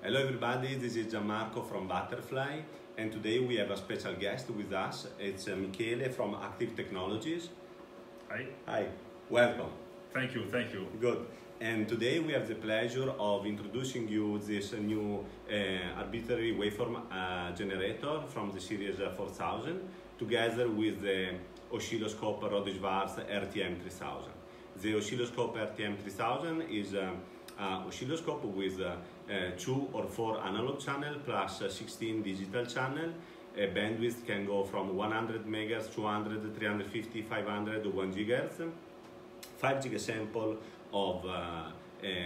Hello everybody, this is Gianmarco from Butterfly, and today we have a special guest with us. It's Michele from Active Technologies. Hi. Hi, welcome. Thank you. Good. And today we have the pleasure of introducing you this new arbitrary waveform generator from the series 4000, together with the oscilloscope Rohde Schwarz RTM3000. The oscilloscope RTM3000 is oscilloscope with 2 or 4 analog channel plus 16 digital channel. Bandwidth can go from 100 megahertz, 200, 350, 500, 1 gigahertz. 5 gigasample of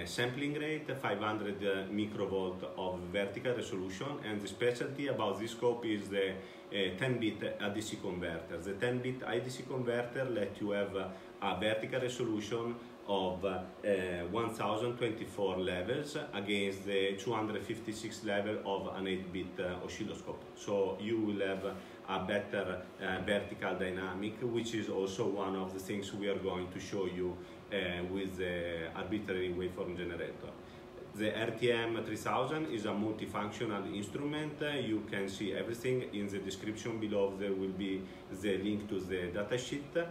sampling rate, 500 microvolt of vertical resolution, and the specialty about this scope is the 10-bit ADC converter. The 10-bit ADC converter lets you have a vertical resolution of 1024 levels against the 256 level of an 8-bit oscilloscope. So you will have a better vertical dynamic, which is also one of the things we are going to show you with the arbitrary waveform generator. The RTM3000 is a multifunctional instrument. You can see everything in the description below. There will be the link to the datasheet.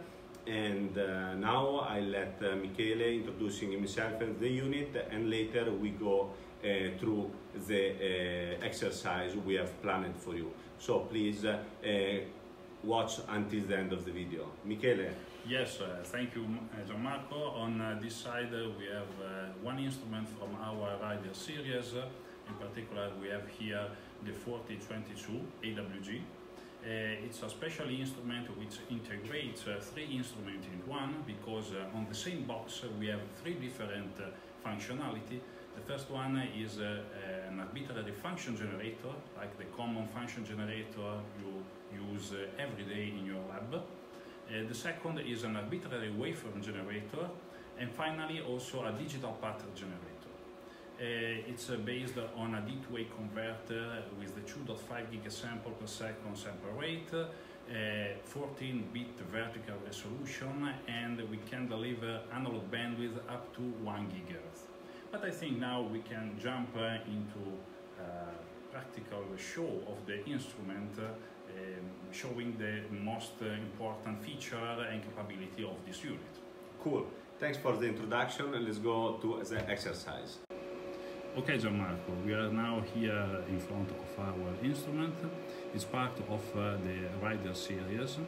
And now I let Michele introducing himself and the unit, and later we go through the exercise we have planned for you. So please watch until the end of the video. Michele. Yes, thank you, Gianmarco. On this side we have one instrument from our Rider series. In particular, we have here the 4022 AWG. It's a special instrument which integrates 3 instruments in one, because on the same box we have 3 different functionality. The first one is an arbitrary function generator, like the common function generator you use every day in your lab. The second is an arbitrary waveform generator, and finally also a digital pattern generator. It's based on a D2A converter with the 2.5 gigasample per second sample rate, 14-bit vertical resolution, and we can deliver analog bandwidth up to 1 gigahertz. But I think now we can jump into practical show of the instrument, showing the most important feature and capability of this unit. Cool. Thanks for the introduction, and let's go to the exercise. Okay, Gianmarco, we are now here in front of our instrument. It's part of the Rider series,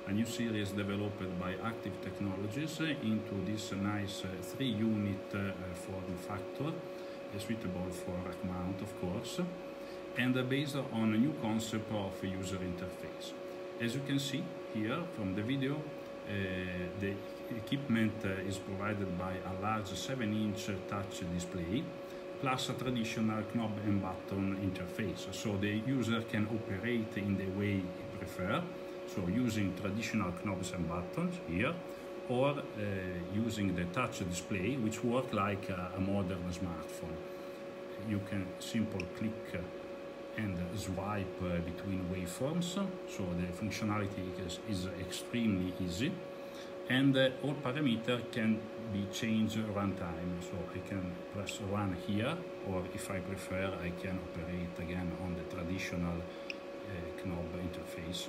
a new series developed by Active Technologies into this nice 3-unit form factor, suitable for rack mount, of course, and based on a new concept of user interface. As you can see here from the video, the equipment is provided by a large 7-inch touch display, plus a traditional knob and button interface, so the user can operate in the way he prefers, so using traditional knobs and buttons here, or using the touch display, which works like a modern smartphone. You can simply click and swipe between waveforms, so the functionality is extremely easy, and all parameters can be changed runtime. So I can press run here, or if I prefer, I can operate again on the traditional knob interface.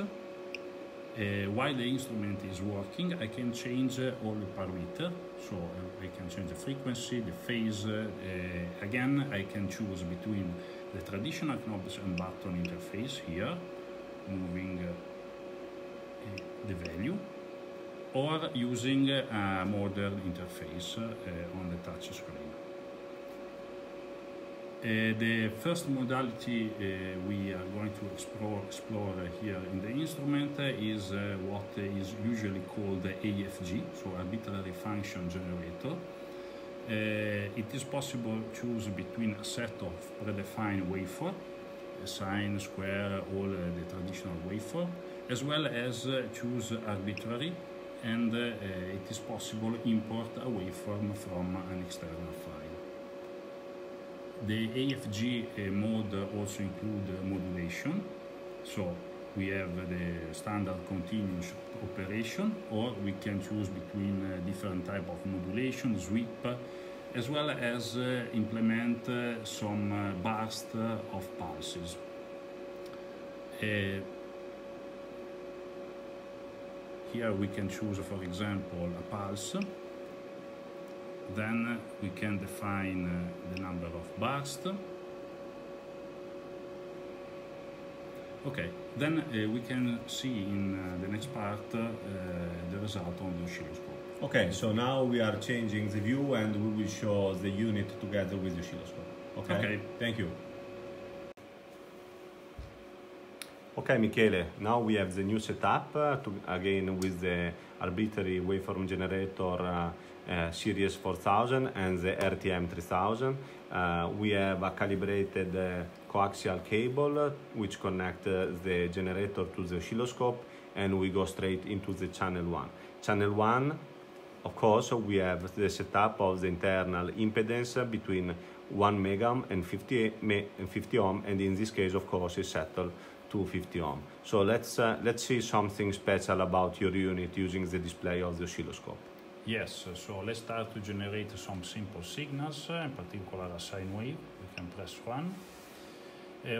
While the instrument is working, I can change all the parameters. So I can change the frequency, the phase. Again, I can choose between the traditional knobs and button interface here, moving the value, or using a modern interface on the touch screen. The first modality we are going to explore here in the instrument is what is usually called the AFG, so arbitrary function generator. It is possible to choose between a set of predefined waveform, sine, square, all the traditional waveform, as well as choose arbitrary, and it is possible to import a waveform from an external file. The AFG mode also includes modulation, so we have the standard continuous operation, or we can choose between different type of modulation, sweep, as well as implement some burst of pulses. Here we can choose, for example, a pulse. Then we can define the number of bursts. Okay, then we can see in the next part the result on the oscilloscope. Okay, so now we are changing the view and we will show the unit together with the oscilloscope. Okay, thank you. Okay, Michele, now we have the new setup again with the arbitrary waveform generator series 4000 and the RTM3000. We have a calibrated coaxial cable which connects the generator to the oscilloscope, and we go straight into the channel 1. Channel 1, of course, we have the setup of the internal impedance between 1 megohm and 50 ohm, and in this case, of course, is settled to 50 ohm. So let's see something special about your unit using the display of the oscilloscope. Yes, so let's start to generate some simple signals, in particular a sine wave. We can press run.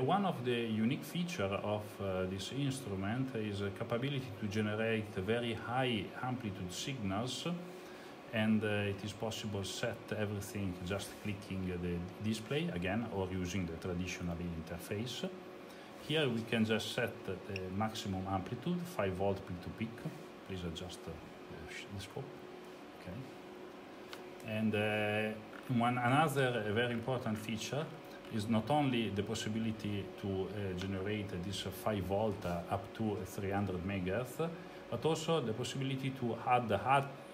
One of the unique features of this instrument is a capability to generate very high amplitude signals, and it is possible to set everything just clicking the display again or using the traditional interface. Here we can just set the maximum amplitude, 5 volt peak to peak. Please adjust the scope. Okay. And another very important feature is not only the possibility to generate this 5 volt up to 300 megahertz, but also the possibility to add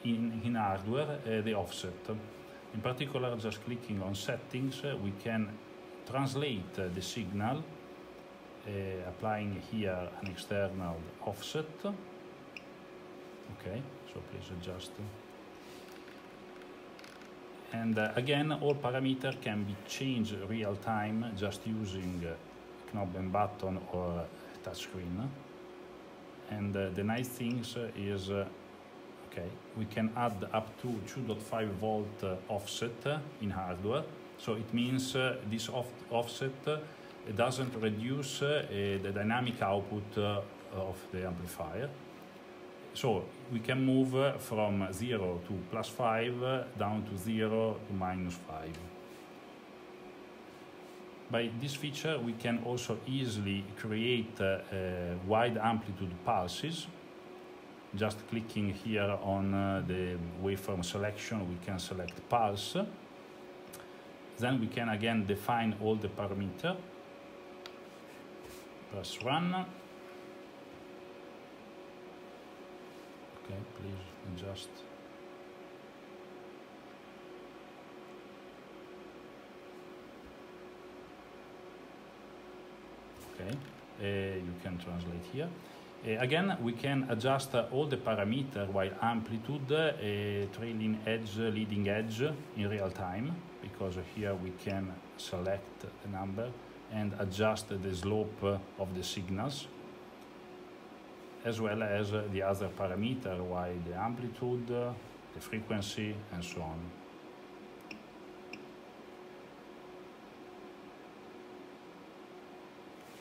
in hardware the offset. In particular, just clicking on settings, we can translate the signal, applying here an external offset. Okay, so please adjust. And again, all parameters can be changed real time just using knob and button or touchscreen. And the nice thing is, okay, we can add up to 2.5 volt offset in hardware. So it means this offset doesn't reduce the dynamic output of the amplifier. So we can move from 0 to +5 down to 0 to -5. By this feature, we can also easily create wide amplitude pulses. Just clicking here on the waveform selection, we can select pulse. Then we can again define all the parameters. Press run. Okay, please adjust. Okay, you can translate here. Again, we can adjust all the parameters while amplitude, trailing edge, leading edge in real time, because here we can select the number and adjust the slope of the signals, as well as the other parameter, while the amplitude, the frequency, and so on.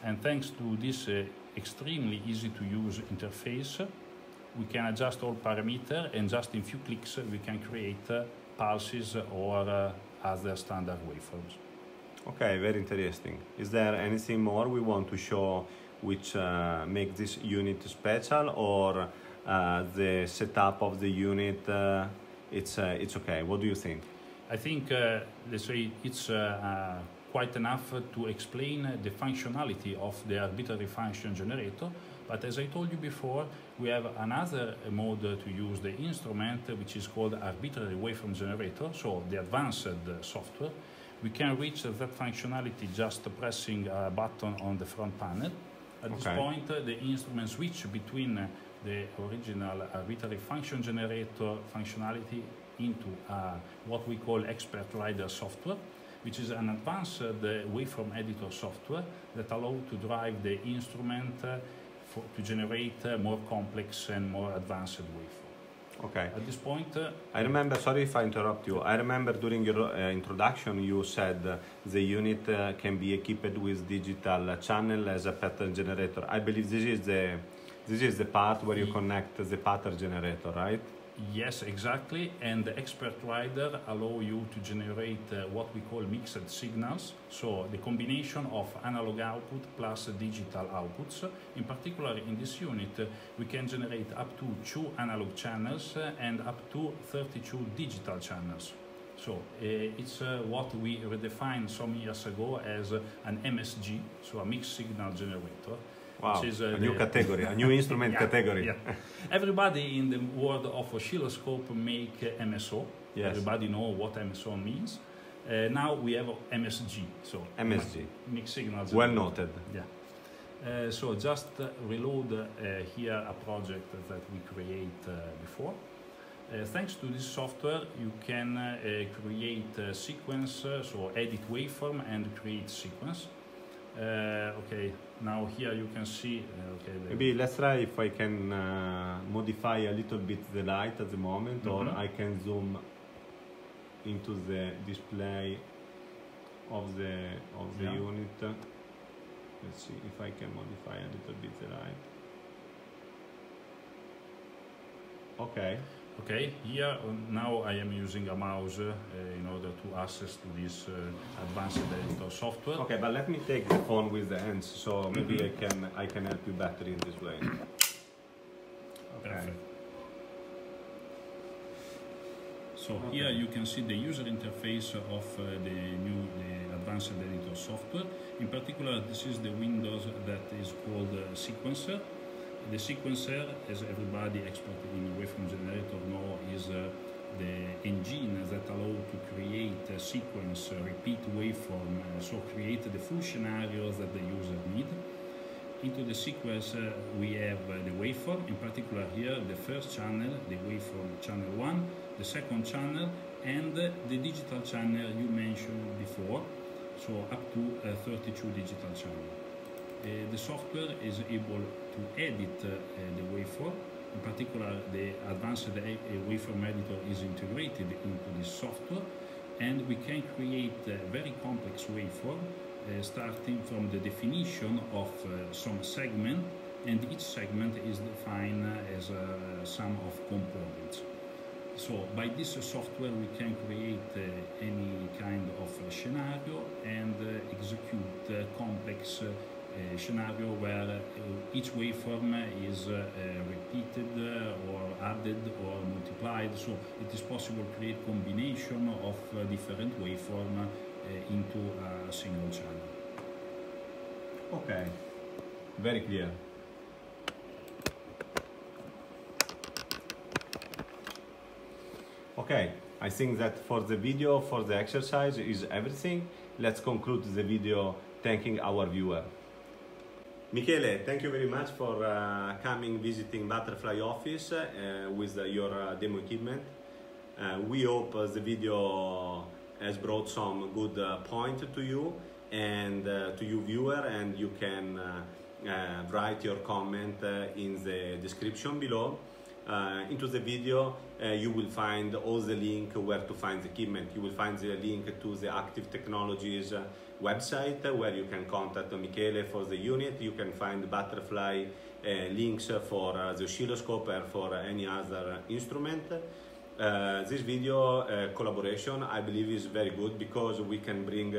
And thanks to this extremely easy to use interface, we can adjust all parameters, and just in few clicks we can create pulses or other standard waveforms. Okay, very interesting. Is there anything more we want to show which make this unit special, or the setup of the unit it's okay? What do you think? I think let's say it's quite enough to explain the functionality of the arbitrary function generator, but as I told you before, we have another mode to use the instrument, which is called arbitrary waveform generator, so the advanced software. We can reach that functionality just pressing a button on the front panel. At this point, the instrument switch between the original arbitrary function generator functionality into what we call expert rider software, which is an advanced waveform editor software that allows to drive the instrument to generate more complex and more advanced waveform. Okay. At this point, I remember, sorry if I interrupt you, I remember during your introduction you said the unit can be equipped with digital channel as a pattern generator. I believe this is the part where you connect the pattern generator, right? yes, exactly. And the expert rider allow you to generate what we call mixed signals. So the combination of analog output plus digital outputs. In particular, in this unit, we can generate up to 2 analog channels and up to 32 digital channels. So it's what we redefined some years ago as an MSG, so a mixed signal generator. Wow, which is, a new category, a new instrument category. Yeah. Everybody in the world of oscilloscope make MSO. Yes. Everybody know what MSO means. Now we have MSG, so MSG. mixed signals. Well noted. Yeah. So just reload here a project that we create before. Thanks to this software, you can create a sequence, so edit waveform and create sequence. Okay, now here you can see. Okay, maybe let's try if I can modify a little bit the light at the moment, or I can zoom into the display of the unit. Let's see if I can modify a little bit the light. Okay. Okay, here now I am using a mouse in order to access to this advanced editor software. Okay, but let me take the phone with the hands, so maybe I can help you better in this way. Okay. Perfect. So here you can see the user interface of the advanced editor software. In particular, this is the Windows that is called Sequencer. The sequencer, as everybody expert in waveform generator know, is the engine that allows to create a sequence, repeat waveform, so create the full scenarios that the user need. Into the sequence we have the waveform, in particular here the first channel, the waveform channel 1, the second channel, and the digital channel you mentioned before, so up to 32 digital channels. The software is able to edit the waveform. In particular, the advanced waveform editor is integrated into this software, and we can create a very complex waveform starting from the definition of some segment, and each segment is defined as a sum of components. So by this software we can create any kind of scenario and execute complex scenario where each waveform is repeated or added or multiplied, so it is possible to create combination of different waveform into a single channel. Okay, very clear. Okay, I think that for the video, for the exercise is everything. Let's conclude the video thanking our viewer. Michele, thank you very much for coming visiting Butterfly office with your demo equipment. We hope the video has brought some good point to you and to you viewer, and you can write your comment in the description below. Into the video you will find all the link where to find the equipment. You will find the link to the Active Technologies website where you can contact Michele for the unit. You can find Butterfly links for the oscilloscope or for any other instrument. This video collaboration I believe is very good because we can bring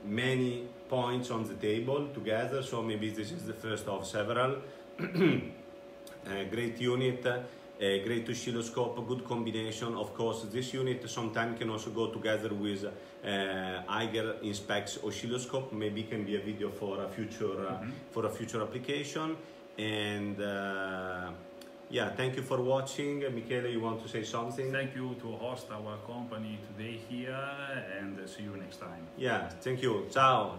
many points on the table together, so maybe this is the first of several. Great unit, great oscilloscope, good combination. Of course, this unit sometimes can also go together with higher in specs oscilloscope. Maybe can be a video for a future application. And yeah, thank you for watching. Michele, you want to say something? Thank you to host our company today here, and see you next time. Yeah, thank you. Ciao.